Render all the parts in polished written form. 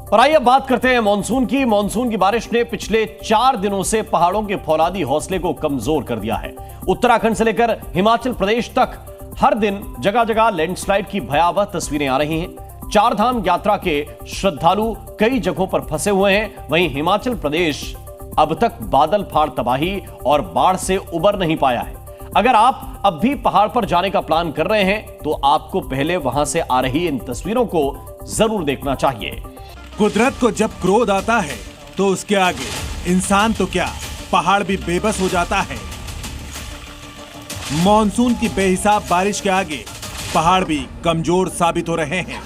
और आइए बात करते हैं मानसून की। मानसून की बारिश ने पिछले 4 दिनों से पहाड़ों के फौलादी हौसले को कमजोर कर दिया है। उत्तराखंड से लेकर हिमाचल प्रदेश तक हर दिन जगह जगह लैंडस्लाइड की भयावह तस्वीरें आ रही हैं। चार धाम यात्रा के श्रद्धालु कई जगहों पर फंसे हुए हैं। वहीं हिमाचल प्रदेश अब तक बादल फाड़ तबाही और बाढ़ से उबर नहीं पाया है। अगर आप अब भी पहाड़ पर जाने का प्लान कर रहे हैं तो आपको पहले वहां से आ रही इन तस्वीरों को जरूर देखना चाहिए। कुदरत को जब क्रोध आता है तो उसके आगे इंसान तो क्या, पहाड़ भी बेबस हो जाता है। मॉनसून की बेहिसाब बारिश के आगे पहाड़ भी कमजोर साबित हो रहे हैं।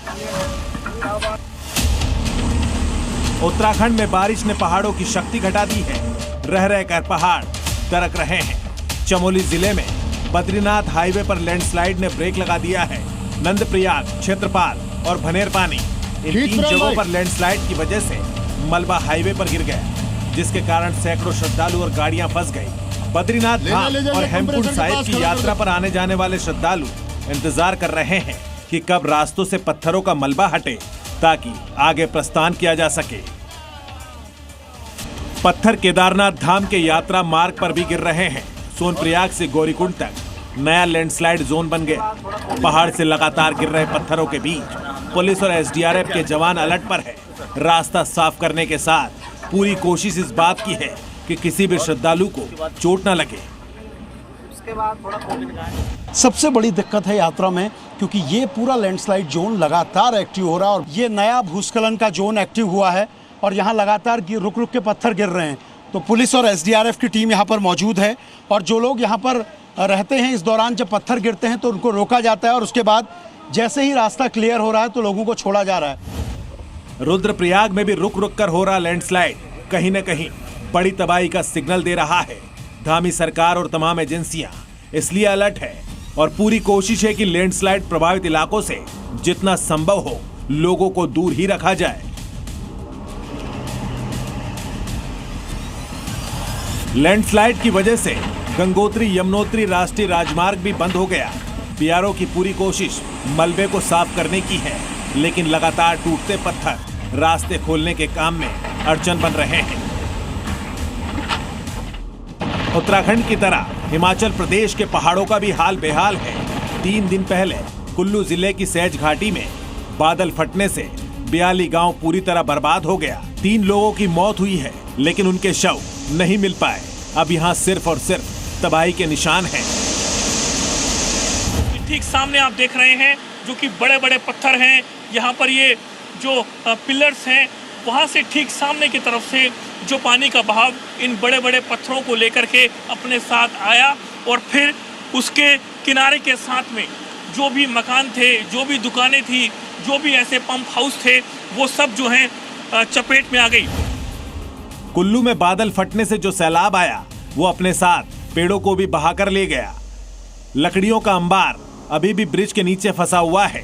उत्तराखंड में बारिश ने पहाड़ों की शक्ति घटा दी है। रह रहकर पहाड़ दरक रहे हैं। चमोली जिले में बद्रीनाथ हाईवे पर लैंडस्लाइड ने ब्रेक लगा दिया है। नंदप्रयाग, क्षेत्रपाल और भनेरपानी इन 3 जगहों पर लैंडस्लाइड की वजह से मलबा हाईवे पर गिर गया, जिसके कारण सैकड़ों श्रद्धालु और गाड़ियां फंस गई। बद्रीनाथ धाम और हेमकुंड साहिब की यात्रा पर आने जाने वाले श्रद्धालु इंतजार कर रहे हैं कि कब रास्तों से पत्थरों का मलबा हटे ताकि आगे प्रस्थान किया जा सके। पत्थर केदारनाथ धाम के यात्रा मार्ग पर भी गिर रहे हैं। सोनप्रयाग से गौरीकुंड तक नया लैंडस्लाइड जोन बन गया। पहाड़ से लगातार गिर रहे पत्थरों के बीच पुलिस और एसडीआरएफ के जवान अलर्ट पर है। रास्ता साफ करने के साथ पूरी कोशिश इस बात की है कि किसी भी श्रद्धालु को चोट न लगे। सबसे बड़ी दिक्कत है यात्रा में, क्योंकि ये पूरा लैंडस्लाइड जोन लगातार एक्टिव हो रहा है और ये नया भूस्खलन का जोन एक्टिव हुआ है और यहाँ लगातार रुक रुक के पत्थर गिर रहे हैं। तो पुलिस और एसडीआरएफ की टीम यहाँ पर मौजूद है और जो लोग यहाँ पर रहते हैं इस दौरान जब पत्थर गिरते हैं तो उनको रोका जाता है और उसके बाद जैसे ही रास्ता क्लियर हो रहा है तो लोगों को छोड़ा जा रहा है। रुद्रप्रयाग में भी रुक रुक कर हो रहा लैंडस्लाइड कहीं न कहीं बड़ी तबाही का सिग्नल दे रहा है। धामी सरकार और तमाम एजेंसियां इसलिए अलर्ट है और पूरी कोशिश है कि लैंडस्लाइड प्रभावित इलाकों से जितना संभव हो लोगों को दूर ही रखा जाए। लैंडस्लाइड की वजह से गंगोत्री यमुनोत्री राष्ट्रीय राजमार्ग भी बंद हो गया। बीआरओ की पूरी कोशिश मलबे को साफ करने की है, लेकिन लगातार टूटते पत्थर रास्ते खोलने के काम में अड़चन बन रहे हैं। उत्तराखंड की तरह हिमाचल प्रदेश के पहाड़ों का भी हाल बेहाल है। 3 दिन पहले कुल्लू जिले की सहज घाटी में बादल फटने से ब्याली गांव पूरी तरह बर्बाद हो गया। 3 लोगों की मौत हुई है, लेकिन उनके शव नहीं मिल पाए। अब यहाँ सिर्फ और सिर्फ तबाही के निशान हैं। ठीक सामने आप देख रहे हैं जो कि बड़े बड़े पत्थर हैं। यहाँ पर ये जो पिलर्स हैं, वहाँ से ठीक सामने की तरफ से जो पानी का बहाव इन बड़े बड़े पत्थरों को लेकर के अपने साथ आया और फिर उसके किनारे के साथ में जो भी मकान थे, जो भी दुकानें थी, जो भी ऐसे पंप हाउस थे, वो सब जो हैं चपेट में आ गई। कुल्लू में बादल फटने से जो सैलाब आया वो अपने साथ पेड़ों को भी बहाकर ले गया। लकड़ियों का अंबार अभी भी ब्रिज के नीचे फंसा हुआ है।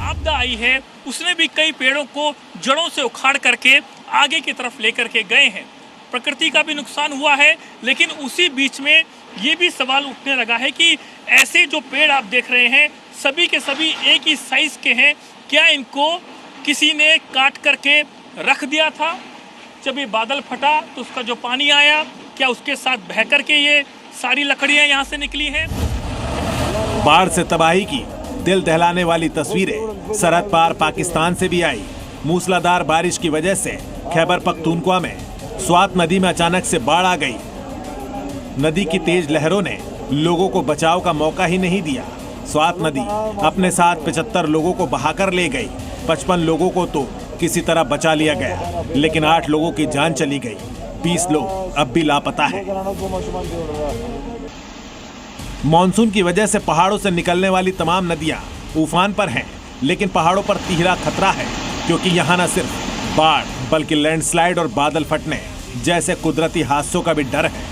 आपदा आई है, उसने भी कई पेड़ों को जड़ों से उखाड़ करके आगे की तरफ लेकर के गए हैं। प्रकृति का भी नुकसान हुआ है, लेकिन उसी बीच में ये भी सवाल उठने लगा है कि ऐसे जो पेड़ आप देख रहे हैं सभी के सभी एक ही साइज के हैं। क्या इनको किसी ने काट करके रख दिया था? जब ये बादल फटा तो उसका जो पानी आया, क्या उसके साथ बह करके ये सारी लकड़ियां यहाँ से निकली हैं? बाढ़ से तबाही की दिल दहलाने वाली तस्वीरें सरहद पार पाकिस्तान से भी आई। मूसलाधार बारिश की वजह से खैबर पख्तूनख्वा में स्वात नदी में अचानक से बाढ़ आ गई। नदी की तेज लहरों ने लोगों को बचाव का मौका ही नहीं दिया। स्वात नदी अपने साथ 75 लोगों को बहाकर ले गई। 55 लोगों को तो किसी तरह बचा लिया गया, लेकिन 8 लोगों की जान चली गई। 20 लोग अब भी लापता हैं। मॉनसून की वजह से पहाड़ों से निकलने वाली तमाम नदियां उफान पर हैं, लेकिन पहाड़ों पर तिहरा खतरा है, क्योंकि यहाँ न सिर्फ बाढ़ बल्कि लैंडस्लाइड और बादल फटने जैसे कुदरती हादसों का भी डर है।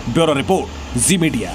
ब्यूरो रिपोर्ट, जी मीडिया।